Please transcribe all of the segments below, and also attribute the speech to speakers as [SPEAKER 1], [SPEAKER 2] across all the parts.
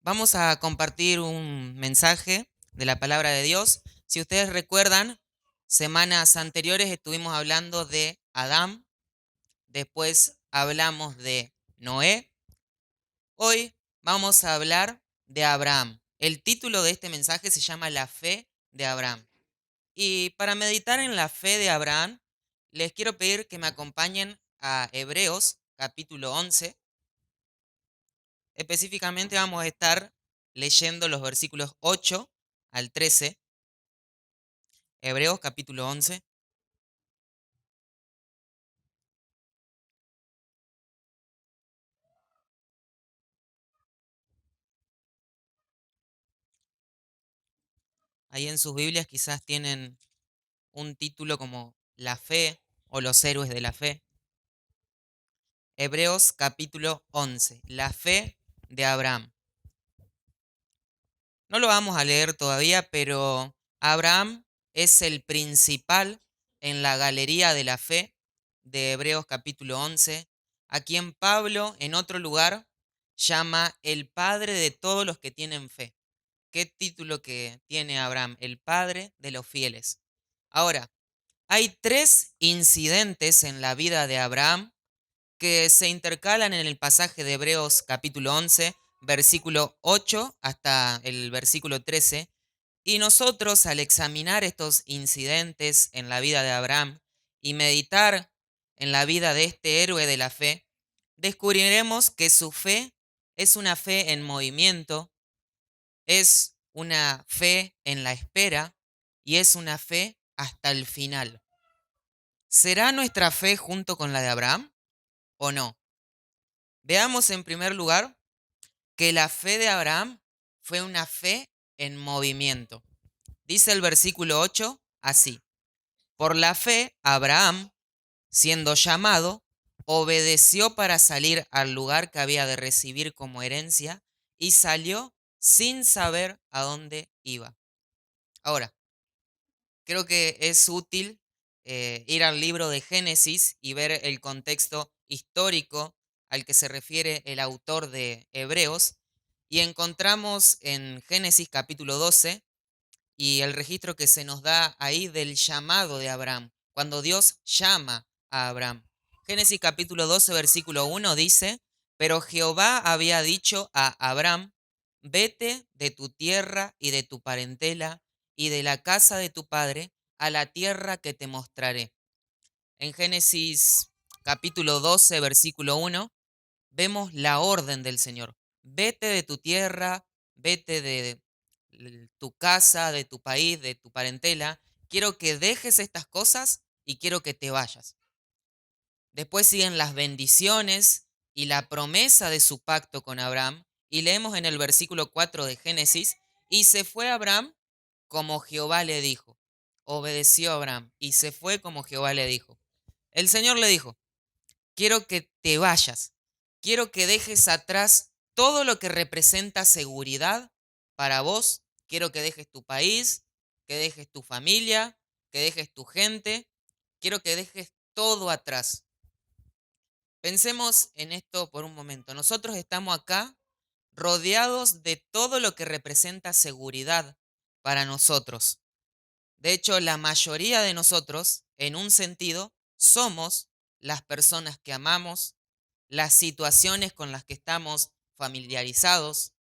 [SPEAKER 1] Vamos a compartir un mensaje de la palabra de Dios. Si ustedes recuerdan, semanas anteriores estuvimos hablando de Adán, después hablamos de Noé. Hoy vamos a hablar de Abraham. El título de este mensaje se llama La fe de Abraham. Y para meditar en la fe de Abraham, les quiero pedir que me acompañen a Hebreos capítulo 11. Específicamente vamos a estar leyendo los versículos 8 al 13, Hebreos capítulo 11. Ahí en sus Biblias quizás tienen un título como La fe o los héroes de la fe. Hebreos capítulo 11, la fe de Abraham. No lo vamos a leer todavía, pero Abraham es el principal en la galería de la fe de Hebreos capítulo 11, a quien Pablo en otro lugar llama el padre de todos los que tienen fe. ¿Qué título que tiene Abraham? El padre de los fieles. Ahora, hay tres incidentes en la vida de Abraham que se intercalan en el pasaje de Hebreos capítulo 11, versículo 8 hasta el versículo 13. Y nosotros al examinar estos incidentes en la vida de Abraham y meditar en la vida de este héroe de la fe, descubriremos que su fe es una fe en movimiento, es una fe en la espera y es una fe hasta el final. ¿Será nuestra fe junto con la de Abraham o no? Veamos en primer lugar que la fe de Abraham fue una fe en movimiento. Dice el versículo 8 así: por la fe, Abraham, siendo llamado, obedeció para salir al lugar que había de recibir como herencia y salió sin saber a dónde iba. Ahora, creo que es útil ir al libro de Génesis y ver el contexto histórico al que se refiere el autor de Hebreos. Y encontramos en Génesis capítulo 12 y el registro que se nos da ahí del llamado de Abraham, cuando Dios llama a Abraham. Génesis capítulo 12, versículo 1 dice: pero Jehová había dicho a Abraham: vete de tu tierra y de tu parentela y de la casa de tu padre a la tierra que te mostraré. En Génesis capítulo 12, versículo 1, vemos la orden del Señor. Vete de tu tierra, vete de tu casa, de tu país, de tu parentela. Quiero que dejes estas cosas y quiero que te vayas. Después siguen las bendiciones y la promesa de su pacto con Abraham. Y leemos en el versículo 4 de Génesis: y se fue Abraham como Jehová le dijo. Obedeció Abraham y se fue como Jehová le dijo. El Señor le dijo: quiero que te vayas, quiero que dejes atrás todo lo que representa seguridad para vos, quiero que dejes tu país, que dejes tu familia, que dejes tu gente, quiero que dejes todo atrás. Pensemos en esto por un momento. Nosotros estamos acá rodeados de todo lo que representa seguridad para nosotros. De hecho, la mayoría de nosotros, en un sentido, somos las personas que amamos, las situaciones con las que estamos familiarizados,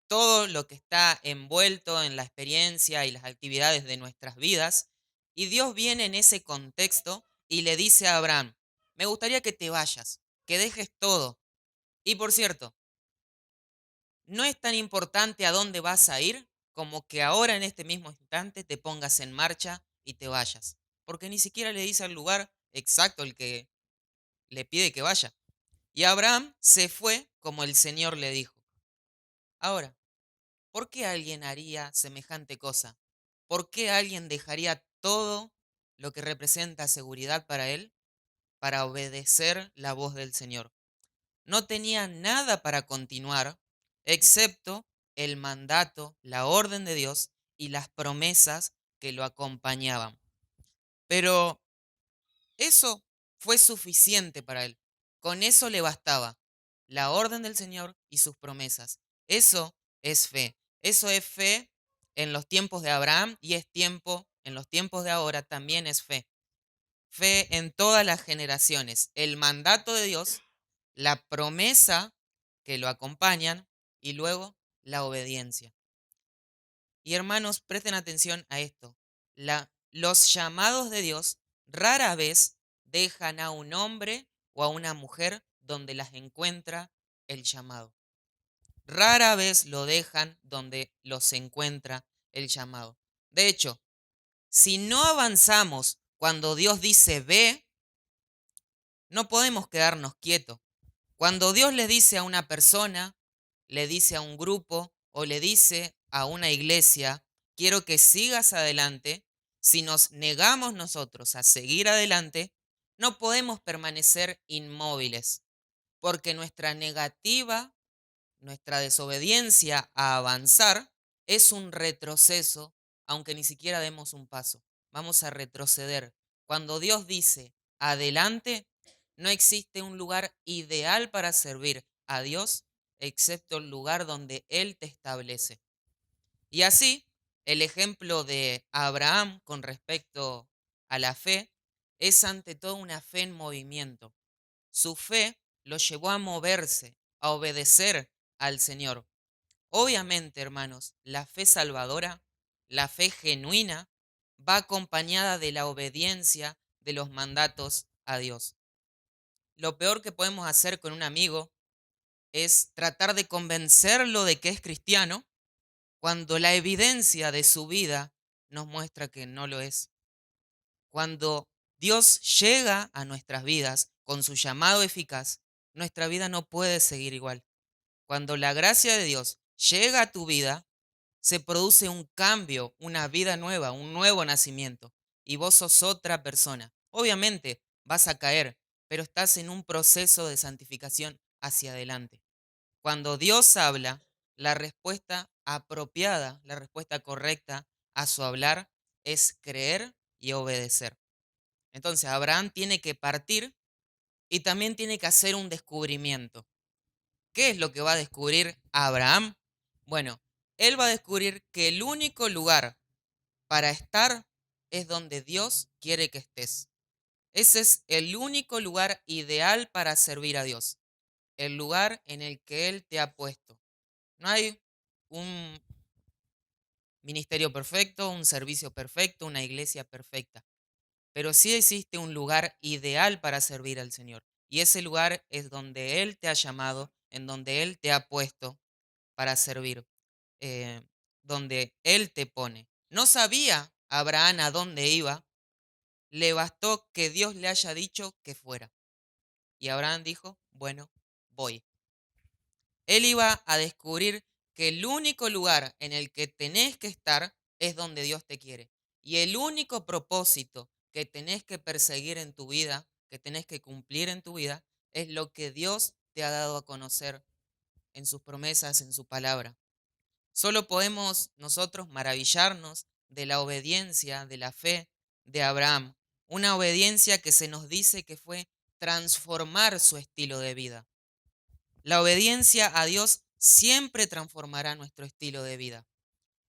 [SPEAKER 1] todo lo que está envuelto en la experiencia y las actividades de nuestras vidas. Y Dios viene en ese contexto y le dice a Abraham: me gustaría que te vayas, que dejes todo. Y por cierto, no es tan importante a dónde vas a ir como que ahora en este mismo instante te pongas en marcha y te vayas. Porque ni siquiera le dice el lugar exacto el que le pide que vaya. Y Abraham se fue como el Señor le dijo. Ahora, ¿por qué alguien haría semejante cosa? ¿Por qué alguien dejaría todo lo que representa seguridad para él para obedecer la voz del Señor? No tenía nada para continuar excepto el mandato, la orden de Dios y las promesas que lo acompañaban. Pero eso fue suficiente para él. Con eso le bastaba la orden del Señor y sus promesas. Eso es fe. Eso es fe en los tiempos de Abraham y es tiempo, en los tiempos de ahora también es fe. Fe en todas las generaciones. El mandato de Dios, la promesa que lo acompañan y luego la obediencia. Y hermanos, presten atención a esto. Los llamados de Dios rara vez dejan a un hombre o a una mujer donde las encuentra el llamado. Rara vez lo dejan donde los encuentra el llamado. De hecho, si no avanzamos cuando Dios dice ve, no podemos quedarnos quietos. Cuando Dios le dice a una persona, le dice a un grupo o le dice a una iglesia, quiero que sigas adelante, si nos negamos nosotros a seguir adelante, no podemos permanecer inmóviles, porque nuestra negativa, nuestra desobediencia a avanzar es un retroceso, aunque ni siquiera demos un paso. Vamos a retroceder. Cuando Dios dice adelante, no existe un lugar ideal para servir a Dios excepto el lugar donde Él te establece. Y así, el ejemplo de Abraham con respecto a la fe es ante todo una fe en movimiento. Su fe lo llevó a moverse, a obedecer al Señor. Obviamente, hermanos, la fe salvadora, la fe genuina, va acompañada de la obediencia de los mandatos a Dios. Lo peor que podemos hacer con un amigo es tratar de convencerlo de que es cristiano cuando la evidencia de su vida nos muestra que no lo es. Cuando Dios llega a nuestras vidas con su llamado eficaz, nuestra vida no puede seguir igual. Cuando la gracia de Dios llega a tu vida, se produce un cambio, una vida nueva, un nuevo nacimiento. Y vos sos otra persona. Obviamente vas a caer, pero estás en un proceso de santificación hacia adelante. Cuando Dios habla, la respuesta apropiada, la respuesta correcta a su hablar es creer y obedecer. Entonces Abraham tiene que partir y también tiene que hacer un descubrimiento. ¿Qué es lo que va a descubrir Abraham? Bueno, él va a descubrir que el único lugar para estar es donde Dios quiere que estés. Ese es el único lugar ideal para servir a Dios, el lugar en el que Él te ha puesto. No hay un ministerio perfecto, un servicio perfecto, una iglesia perfecta, pero sí existe un lugar ideal para servir al Señor. Y ese lugar es donde Él te ha llamado, en donde Él te ha puesto para servir, eh, donde Él te pone. No sabía Abraham a dónde iba, le bastó que Dios le haya dicho que fuera. Y Abraham dijo, bueno, voy. Él iba a descubrir que el único lugar en el que tenés que estar es donde Dios te quiere. Y el único propósito que tenés que perseguir en tu vida, que tenés que cumplir en tu vida, es lo que Dios te ha dado a conocer en sus promesas, en su palabra. Solo podemos nosotros maravillarnos de la obediencia, de la fe de Abraham. Una obediencia que se nos dice que fue transformar su estilo de vida. La obediencia a Dios siempre transformará nuestro estilo de vida.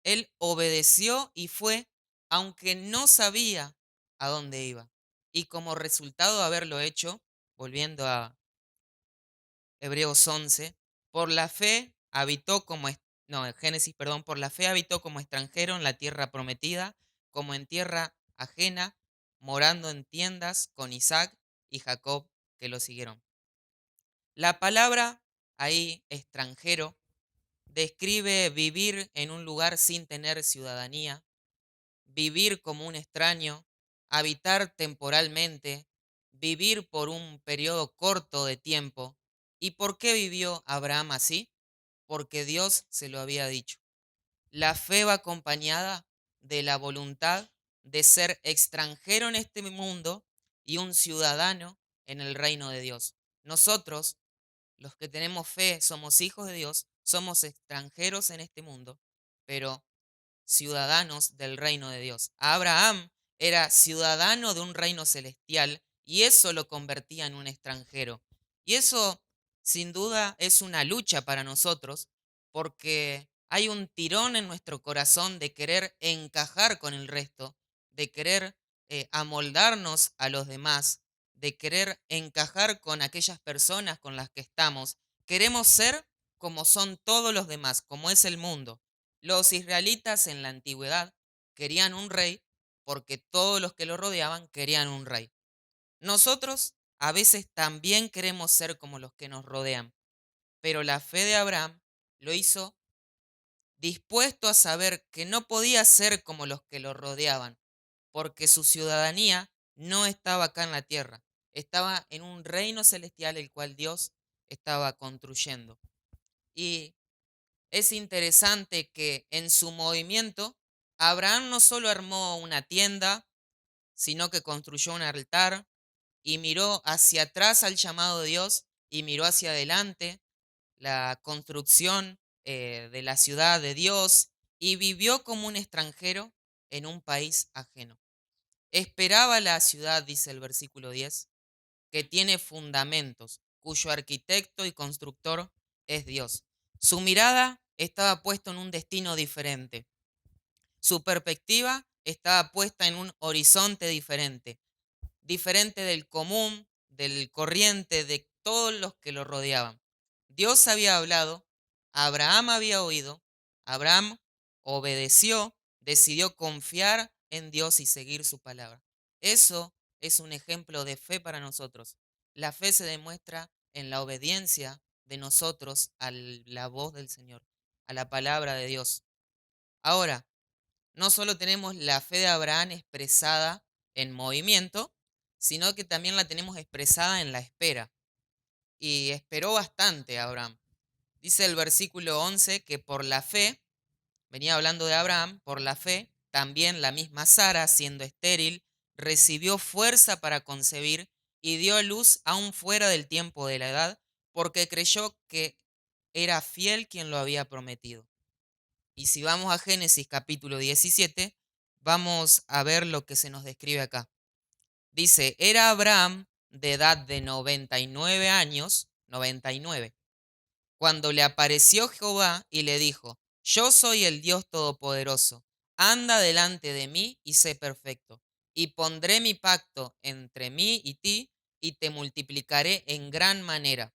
[SPEAKER 1] Él obedeció y fue, aunque no sabía a dónde iba. Y como resultado de haberlo hecho, volviendo a Hebreos 11, por la fe habitó como, no, Génesis, perdón, por la fe habitó como extranjero en la tierra prometida, como en tierra ajena, morando en tiendas con Isaac y Jacob que lo siguieron. La palabra ahí, extranjero, describe vivir en un lugar sin tener ciudadanía, vivir como un extraño, habitar temporalmente, vivir por un periodo corto de tiempo. ¿Y por qué vivió Abraham así? Porque Dios se lo había dicho. La fe va acompañada de la voluntad de ser extranjero en este mundo y un ciudadano en el reino de Dios. Nosotros, los que tenemos fe, somos hijos de Dios, somos extranjeros en este mundo, pero ciudadanos del reino de Dios. Abraham era ciudadano de un reino celestial y eso lo convertía en un extranjero. Y eso, sin duda, es una lucha para nosotros, porque hay un tirón en nuestro corazón de querer encajar con el resto, de querer amoldarnos a los demás, de querer encajar con aquellas personas con las que estamos. Queremos ser como son todos los demás, como es el mundo. Los israelitas en la antigüedad querían un rey porque todos los que lo rodeaban querían un rey. Nosotros a veces también queremos ser como los que nos rodean, pero la fe de Abraham lo hizo dispuesto a saber que no podía ser como los que lo rodeaban, porque su ciudadanía no estaba acá en la tierra, estaba en un reino celestial el cual Dios estaba construyendo. Y es interesante que en su movimiento, Abraham no solo armó una tienda, sino que construyó un altar y miró hacia atrás al llamado de Dios y miró hacia adelante la construcción de la ciudad de Dios y vivió como un extranjero en un país ajeno. Esperaba la ciudad, dice el versículo 10, que tiene fundamentos, cuyo arquitecto y constructor es Dios. Su mirada estaba puesta en un destino diferente. Su perspectiva estaba puesta en un horizonte diferente, diferente del común, del corriente, de todos los que lo rodeaban. Dios había hablado, Abraham había oído, Abraham obedeció, decidió confiar en Dios y seguir su palabra. Eso es un ejemplo de fe para nosotros. La fe se demuestra en la obediencia de nosotros a la voz del Señor, a la palabra de Dios. Ahora, no solo tenemos la fe de Abraham expresada en movimiento, sino que también la tenemos expresada en la espera. Y esperó bastante Abraham. Dice el versículo 11 que por la fe, venía hablando de Abraham, por la fe, también la misma Sara, siendo estéril, recibió fuerza para concebir y dio a luz aún fuera del tiempo de la edad, porque creyó que era fiel quien lo había prometido. Y si vamos a Génesis capítulo 17, vamos a ver lo que se nos describe acá. Dice, era Abraham de edad de 99 años, 99, cuando le apareció Jehová y le dijo, yo soy el Dios Todopoderoso, anda delante de mí y sé perfecto, y pondré mi pacto entre mí y ti, y te multiplicaré en gran manera.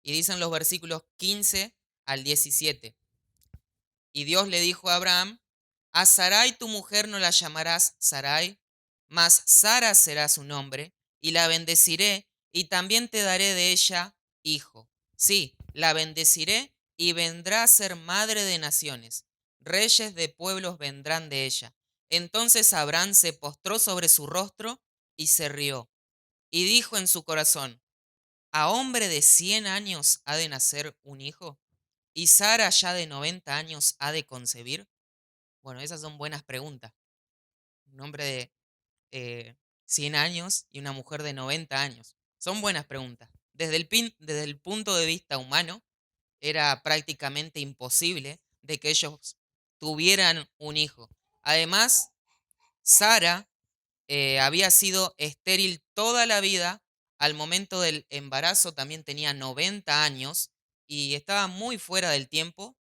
[SPEAKER 1] Y dicen los versículos 15 al 17. Y Dios le dijo a Abraham, a Sarai tu mujer no la llamarás Sarai, mas Sara será su nombre, y la bendeciré, y también te daré de ella hijo. Sí, la bendeciré, y vendrá a ser madre de naciones. Reyes de pueblos vendrán de ella. Entonces Abraham se postró sobre su rostro y se rió, y dijo en su corazón, ¿a hombre de 100 años ha de nacer un hijo? ¿Y Sara ya de 90 años ha de concebir? Bueno, esas son buenas preguntas. Un hombre de 100 años y una mujer de 90 años. Son buenas preguntas. Desde el punto de vista humano, era prácticamente imposible de que ellos tuvieran un hijo. Además, Sara había sido estéril toda la vida. Al momento del embarazo también tenía 90 años y estaba muy fuera del tiempo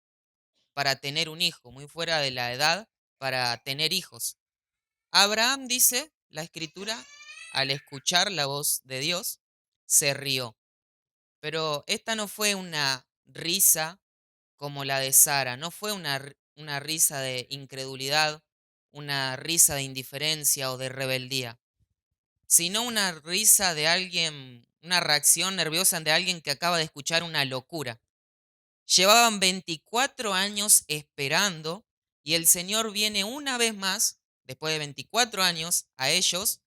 [SPEAKER 1] para tener un hijo, muy fuera de la edad para tener hijos. Abraham, dice la escritura, al escuchar la voz de Dios, se rió. Pero esta no fue una risa como la de Sara, no fue una risa de incredulidad, una risa de indiferencia o de rebeldía, sino una risa de alguien, una reacción nerviosa de alguien que acaba de escuchar una locura. Llevaban 24 años esperando y el Señor viene una vez más, después de 24 años, a ellos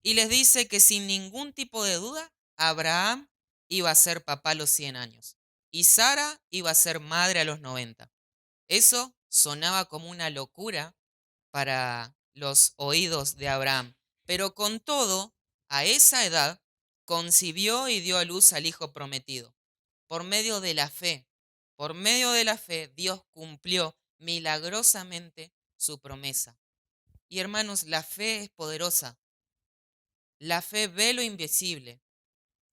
[SPEAKER 1] y les dice que sin ningún tipo de duda, Abraham iba a ser papá a los 100 años y Sara iba a ser madre a los 90. Eso sonaba como una locura para los oídos de Abraham, pero con todo, a esa edad, concibió y dio a luz al hijo prometido por medio de la fe. Por medio de la fe, Dios cumplió milagrosamente su promesa. Y hermanos, la fe es poderosa. La fe ve lo invisible.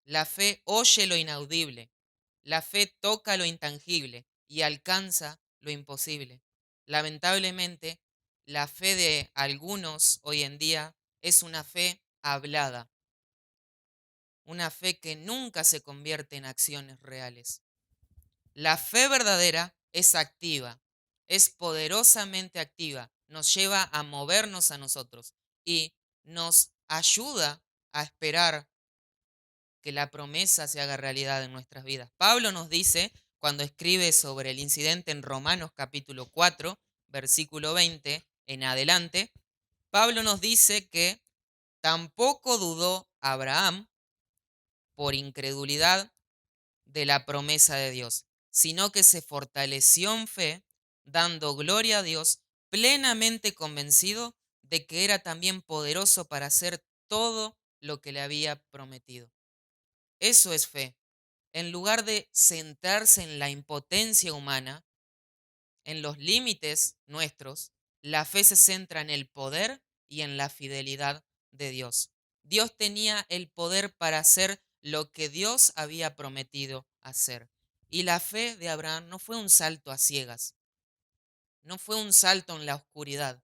[SPEAKER 1] La fe oye lo inaudible. La fe toca lo intangible. y alcanza lo imposible. Lamentablemente, la fe de algunos hoy en día es una fe hablada, una fe que nunca se convierte en acciones reales. La fe verdadera es activa, es poderosamente activa, nos lleva a movernos a nosotros y nos ayuda a esperar que la promesa se haga realidad en nuestras vidas. Pablo nos dice, cuando escribe sobre el incidente en Romanos capítulo 4, versículo 20 en adelante, Pablo nos dice que tampoco dudó Abraham por incredulidad de la promesa de Dios, sino que se fortaleció en fe, dando gloria a Dios, plenamente convencido de que era también poderoso para hacer todo lo que le había prometido. Eso es fe. En lugar de centrarse en la impotencia humana, en los límites nuestros, la fe se centra en el poder y en la fidelidad de Dios. Dios tenía el poder para hacer lo que Dios había prometido hacer. Y la fe de Abraham no fue un salto a ciegas, no fue un salto en la oscuridad.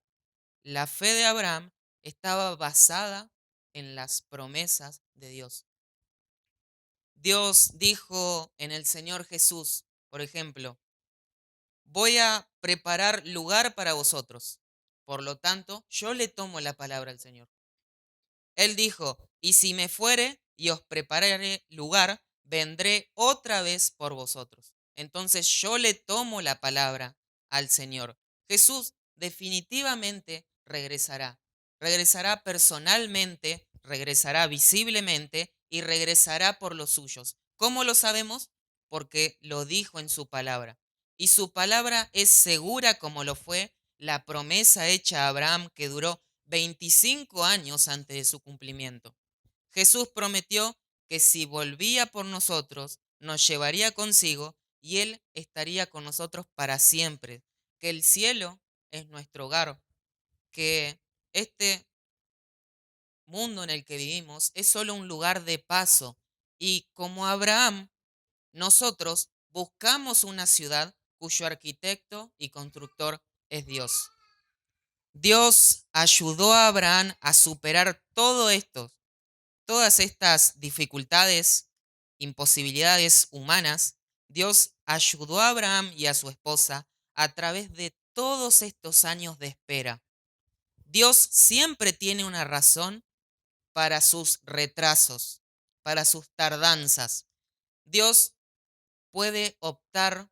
[SPEAKER 1] La fe de Abraham estaba basada en las promesas de Dios. Dios dijo en el Señor Jesús, por ejemplo, voy a preparar lugar para vosotros. Por lo tanto, yo le tomo la palabra al Señor. Él dijo, y si me fuere y os prepararé lugar, vendré otra vez por vosotros. Entonces yo le tomo la palabra al Señor. Jesús definitivamente regresará. Regresará personalmente, regresará visiblemente y regresará por los suyos. ¿Cómo lo sabemos? Porque lo dijo en su palabra. Y su palabra es segura como lo fue la promesa hecha a Abraham que duró 25 años antes de su cumplimiento. Jesús prometió que si volvía por nosotros, nos llevaría consigo y Él estaría con nosotros para siempre, que el cielo es nuestro hogar, que este mundo en el que vivimos es solo un lugar de paso y como Abraham, nosotros buscamos una ciudad cuyo arquitecto y constructor es Dios. Dios ayudó a Abraham a superar todo esto, todas estas dificultades, imposibilidades humanas. Dios ayudó a Abraham y a su esposa a través de todos estos años de espera. Dios siempre tiene una razón para sus retrasos, para sus tardanzas. Dios puede optar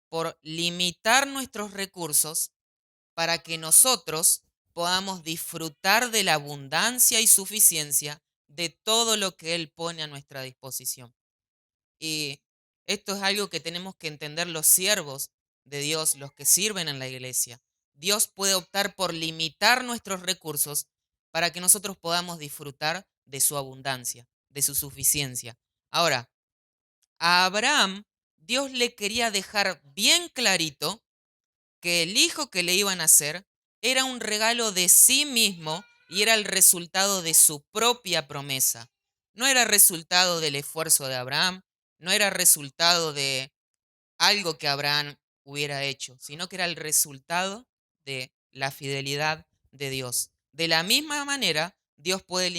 [SPEAKER 1] por limitar nuestros recursos para que nosotros podamos disfrutar de la abundancia y suficiencia de todo lo que Él pone a nuestra disposición. Y esto es algo que tenemos que entender los siervos de Dios, los que sirven en la iglesia. Dios puede optar por limitar nuestros recursos para que nosotros podamos disfrutar de su abundancia, de su suficiencia. Ahora, a Abraham, Dios le quería dejar bien clarito que el hijo que le iban a hacer era un regalo de sí mismo y era el resultado de su propia promesa. No era resultado del esfuerzo de Abraham, no era resultado de algo que Abraham hubiera hecho, sino que era el resultado de la fidelidad de Dios. De la misma manera, Dios puede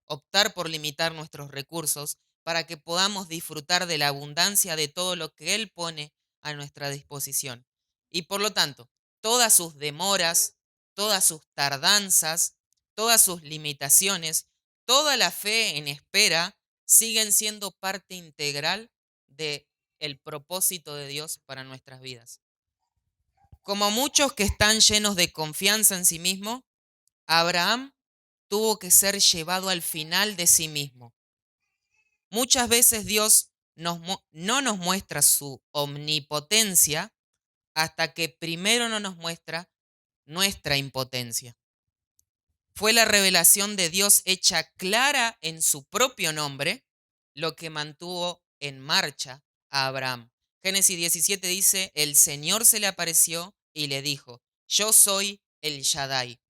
[SPEAKER 1] optar por limitar nuestros recursos para que podamos disfrutar de la abundancia de todo lo que Él pone a nuestra disposición. Y por lo tanto, todas sus demoras, todas sus tardanzas, todas sus limitaciones, toda la fe en espera siguen siendo parte integral de el propósito de Dios para nuestras vidas. Como muchos que están llenos de confianza en sí mismo, Abraham tuvo que ser llevado al final de sí mismo. Muchas veces Dios no nos muestra su omnipotencia hasta que primero no nos muestra nuestra impotencia. Fue la revelación de Dios hecha clara en su propio nombre lo que mantuvo en marcha a Abraham. Génesis 17 dice, el Señor se le apareció y le dijo, yo soy el Shaddai,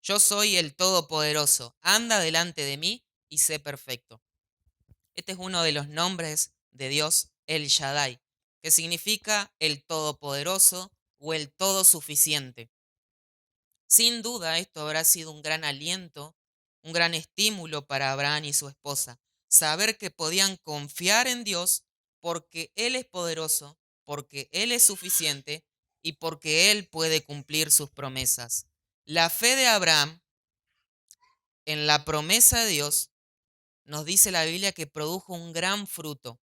[SPEAKER 1] yo soy el Todopoderoso, anda delante de mí y sé perfecto. Este es uno de los nombres de Dios, el Shaddai. que significa el todopoderoso o el todo suficiente. Sin duda esto habrá sido un gran aliento, un gran estímulo para Abraham y su esposa, saber que podían confiar en Dios porque Él es poderoso, porque Él es suficiente y porque Él puede cumplir sus promesas. La fe de Abraham en la promesa de Dios nos dice la Biblia que produjo un gran fruto.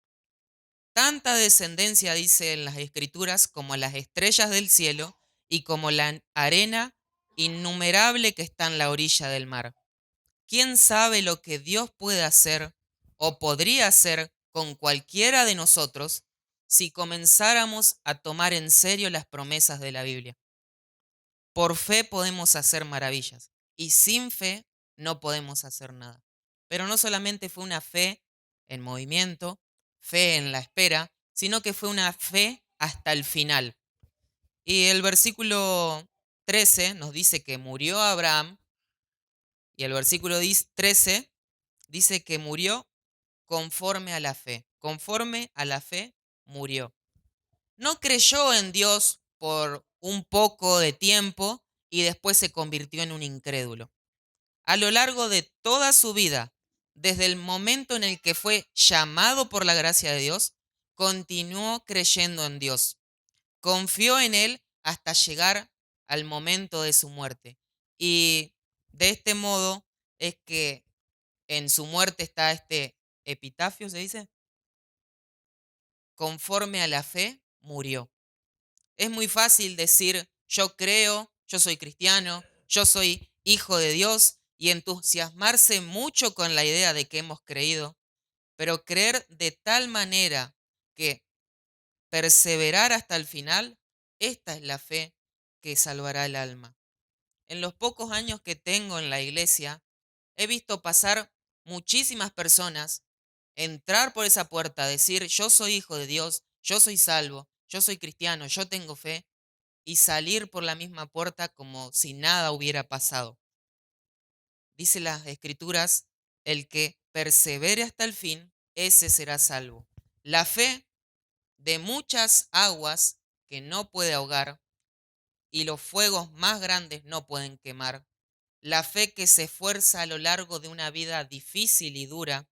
[SPEAKER 1] Tanta descendencia, dice en las Escrituras, como las estrellas del cielo y como la arena innumerable que está en la orilla del mar. ¿Quién sabe lo que Dios puede hacer o podría hacer con cualquiera de nosotros si comenzáramos a tomar en serio las promesas de la Biblia? Por fe podemos hacer maravillas y sin fe no podemos hacer nada. Pero no solamente fue una fe en movimiento, fe en la espera, sino que fue una fe hasta el final. Y el versículo 13 nos dice que murió Abraham y el versículo 13 dice que murió conforme a la fe. Conforme a la fe murió. No creyó en Dios por un poco de tiempo y después se convirtió en un incrédulo. A lo largo de toda su vida, desde el momento en el que fue llamado por la gracia de Dios, continuó creyendo en Dios. Confió en Él hasta llegar al momento de su muerte. Y de este modo es que en su muerte está este epitafio, se dice, conforme a la fe murió. Es muy fácil decir, yo creo, yo soy cristiano, yo soy hijo de Dios y entusiasmarse mucho con la idea de que hemos creído, pero creer de tal manera que perseverar hasta el final, esta es la fe que salvará el alma. En los pocos años que tengo en la iglesia, he visto pasar muchísimas personas, entrar por esa puerta, decir, yo soy hijo de Dios, yo soy salvo, yo soy cristiano, yo tengo fe, y salir por la misma puerta como si nada hubiera pasado. Dice las Escrituras, el que persevere hasta el fin, ese será salvo. La fe de muchas aguas que no puede ahogar y los fuegos más grandes no pueden quemar. La fe que se esfuerza a lo largo de una vida difícil y dura.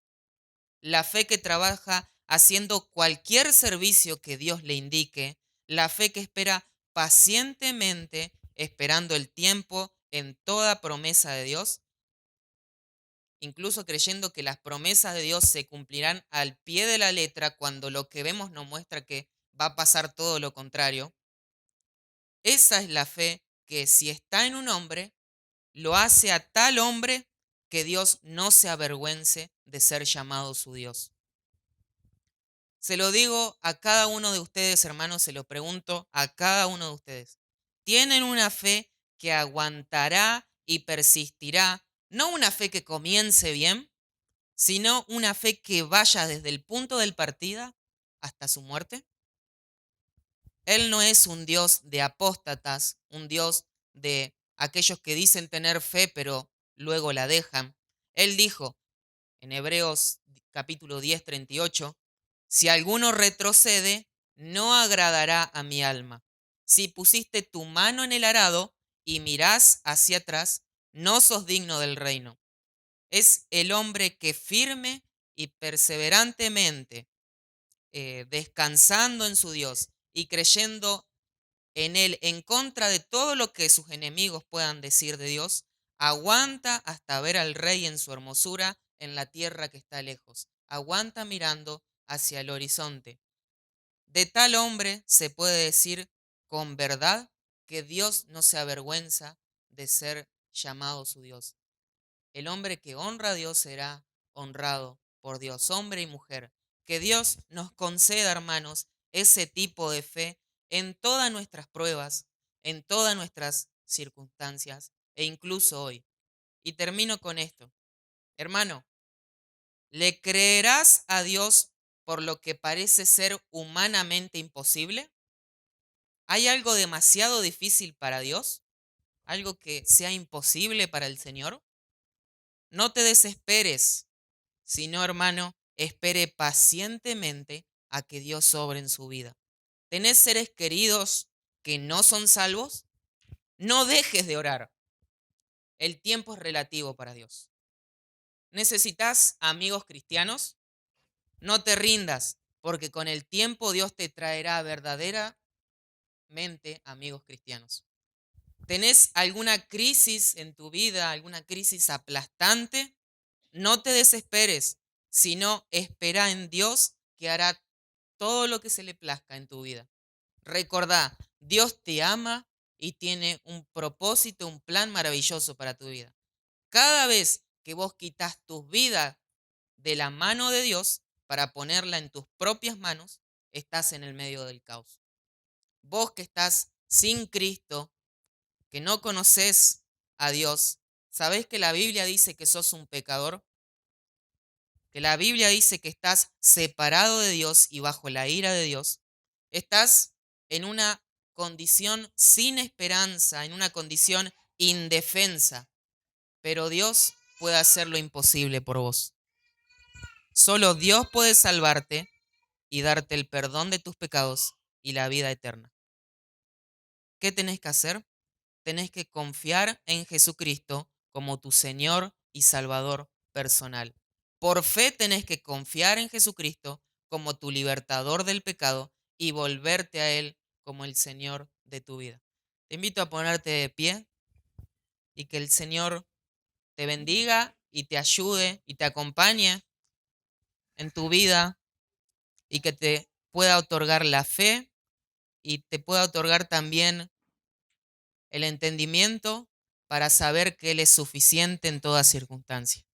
[SPEAKER 1] La fe que trabaja haciendo cualquier servicio que Dios le indique. La fe que espera pacientemente, esperando el tiempo en toda promesa de Dios, incluso creyendo que las promesas de Dios se cumplirán al pie de la letra cuando lo que vemos nos muestra que va a pasar todo lo contrario. Esa es la fe que si está en un hombre, lo hace a tal hombre que Dios no se avergüence de ser llamado su Dios. Se lo digo a cada uno de ustedes, hermanos, se lo pregunto a cada uno de ustedes. ¿Tienen una fe que aguantará y persistirá? No una fe que comience bien, sino una fe que vaya desde el punto del partida hasta su muerte. Él no es un Dios de apóstatas, un Dios de aquellos que dicen tener fe pero luego la dejan. Él dijo en Hebreos capítulo 10, 38, si alguno retrocede, no agradará a mi alma. Si pusiste tu mano en el arado y mirás hacia atrás, no sos digno del reino. Es el hombre que firme y perseverantemente, descansando en su Dios y creyendo en Él en contra de todo lo que sus enemigos puedan decir de Dios, aguanta hasta ver al Rey en su hermosura en la tierra que está lejos. Aguanta mirando hacia el horizonte. De tal hombre se puede decir con verdad que Dios no se avergüenza de ser llamado su Dios. El hombre que honra a Dios será honrado por Dios, hombre y mujer. Que Dios nos conceda, hermanos, ese tipo de fe en todas nuestras pruebas, en todas nuestras circunstancias e incluso hoy. Y termino con esto. Hermano, ¿le creerás a Dios por lo que parece ser humanamente imposible? ¿Hay algo demasiado difícil para Dios? ¿Algo que sea imposible para el Señor? No te desesperes, sino, hermano, espere pacientemente a que Dios obre en su vida. ¿Tenés seres queridos que no son salvos? No dejes de orar. El tiempo es relativo para Dios. ¿Necesitas amigos cristianos? No te rindas, porque con el tiempo Dios te traerá verdaderamente amigos cristianos. ¿Tenés alguna crisis en tu vida, alguna crisis aplastante? No te desesperes, sino espera en Dios que hará todo lo que se le plazca en tu vida. Recordá, Dios te ama y tiene un propósito, un plan maravilloso para tu vida. Cada vez que vos quitas tus vidas de la mano de Dios para ponerla en tus propias manos, estás en el medio del caos. Vos que estás sin Cristo, que no conoces a Dios, ¿sabés que la Biblia dice que sos un pecador? Que la Biblia dice que estás separado de Dios y bajo la ira de Dios. Estás en una condición sin esperanza, en una condición indefensa, pero Dios puede hacer lo imposible por vos. Solo Dios puede salvarte y darte el perdón de tus pecados y la vida eterna. ¿Qué tenés que hacer? Tenés que confiar en Jesucristo como tu Señor y Salvador personal. Por fe tenés que confiar en Jesucristo como tu libertador del pecado y volverte a Él como el Señor de tu vida. Te invito a ponerte de pie y que el Señor te bendiga y te ayude y te acompañe en tu vida y que te pueda otorgar la fe y te pueda otorgar también el entendimiento para saber que Él es suficiente en toda circunstancia.